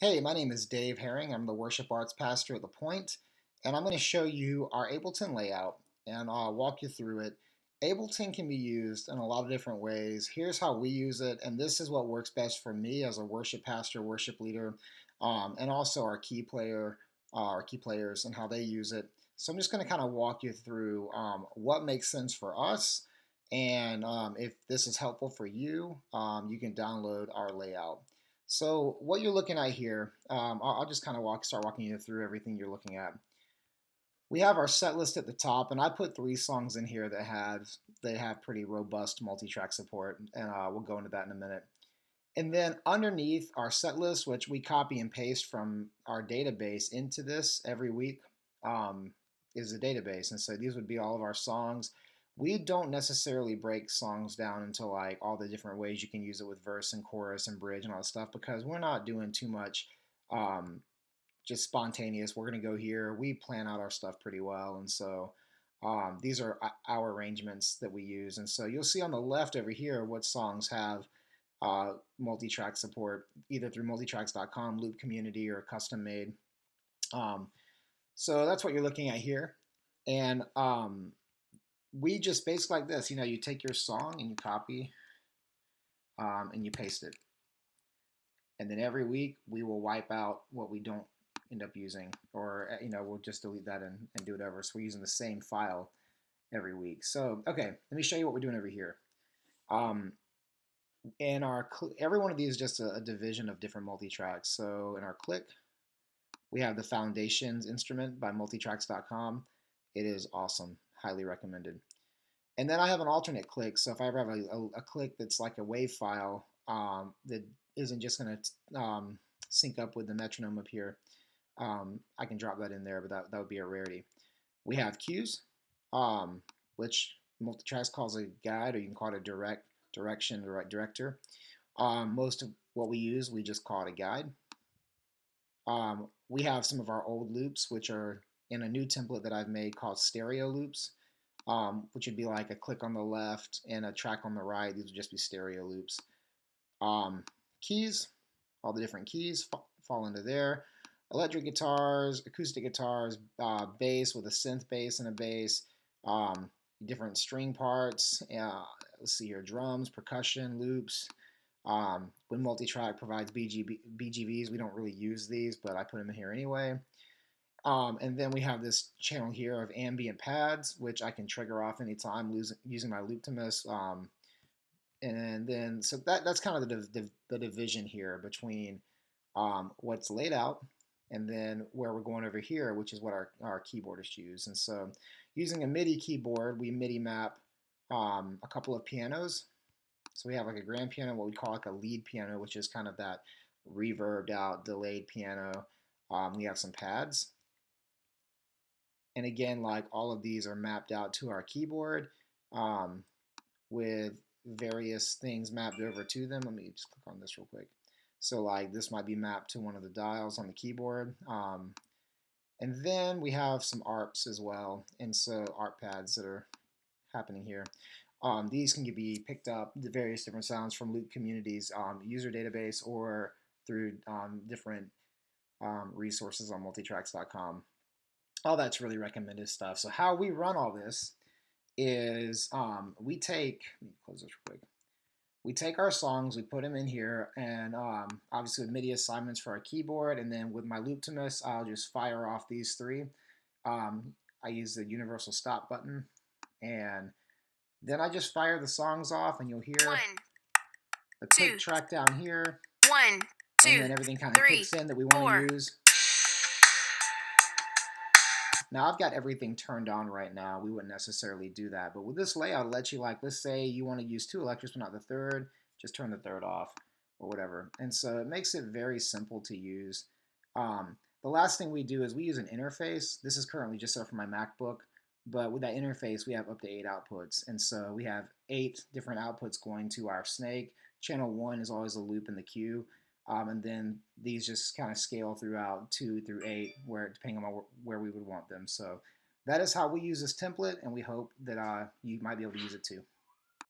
Hey, my name is Dave Herring. I'm the worship arts pastor at The Point, and I'm going to show you our Ableton layout and I'll walk you through it. Ableton can be used in a lot of different ways. Here's how we use it, and this is what works best for me as a worship pastor, worship leader, and also our key players, and how they use it. So I'm just going to kind of walk you through what makes sense for us, and if this is helpful for you, you can download our layout. So what you're looking at here, I'll just kind of start walking you through everything you're looking at. We have our set list at the top, and I put 3 songs in here that have pretty robust multi-track support, and we'll go into that in a minute. And then underneath our set list, which we copy and paste from our database into this every week, is the database. And so these would be all of our songs. We don't necessarily break songs down into like all the different ways you can use it with verse and chorus and bridge and all that stuff because we're not doing too much just spontaneous. We're going to go here. We plan out our stuff pretty well. And so these are our arrangements that we use. And so you'll see on the left over here what songs have multi-track support, either through multitracks.com, loop community, or custom made. So that's what you're looking at here. And we just base like this. You take your song and you copy and you paste it. And then every week we will wipe out what we don't end up using, or we'll just delete that and do whatever. So we're using the same file every week. So okay, let me show you what we're doing over here. In every one of these is just a division of different multi-tracks. So in our click, we have the Foundations instrument by multitracks.com. It is awesome, highly recommended. And then I have an alternate click. So if I ever have a click that's like a WAV file that isn't just going to sync up with the metronome up here, I can drop that in there, but that would be a rarity. We have cues, which multitracks calls a guide, or you can call it a director. Most of what we use, we just call it a guide. We have some of our old loops, which are in a new template that I've made called stereo loops, which would be like a click on the left and a track on the right. These would just be stereo loops. Keys, all the different keys fall into there. Electric guitars, acoustic guitars, bass with a synth bass and a bass, different string parts. Let's see here, drums, percussion, loops. When multitrack provides BGVs, we don't really use these, but I put them in here anyway. And then we have this channel here of ambient pads, which I can trigger off anytime using my Looptimus. And then, so that's kind of the division here between what's laid out and then where we're going over here, which is what our keyboardists use. And so using a MIDI keyboard, we MIDI map a couple of pianos. So we have like a grand piano, what we call like a lead piano, which is kind of that reverbed out, delayed piano. We have some pads. And again, like all of these are mapped out to our keyboard with various things mapped over to them. Let me just click on this real quick. So like this might be mapped to one of the dials on the keyboard. And then we have some ARPs as well. And so ARP pads that are happening here. These can be picked up, the various different sounds from Loop Community's user database or through different resources on multitracks.com. All that's really recommended stuff. So how we run all this is we take, let me close this real quick. We take our songs, we put them in here, and obviously with MIDI assignments for our keyboard, and then with my Looptimus, I'll just fire off these 3. I use the universal stop button, and then I just fire the songs off, and you'll hear a quick track down here, 1, 2, and then everything kind of kicks in that we want to use. Now I've got everything turned on right now. We wouldn't necessarily do that, but with this layout, it lets you, like, let's say you want to use 2 electrics but not the third, just turn the third off or whatever. And so it makes it very simple to use. The last thing we do is we use an interface. This is currently just set up for my MacBook, but with that interface, we have up to 8 outputs. And so we have 8 different outputs going to our snake. Channel 1 is always a loop in the queue. And then these just kind of scale throughout 2 through 8, depending on where we would want them. So that is how we use this template, and we hope that you might be able to use it too.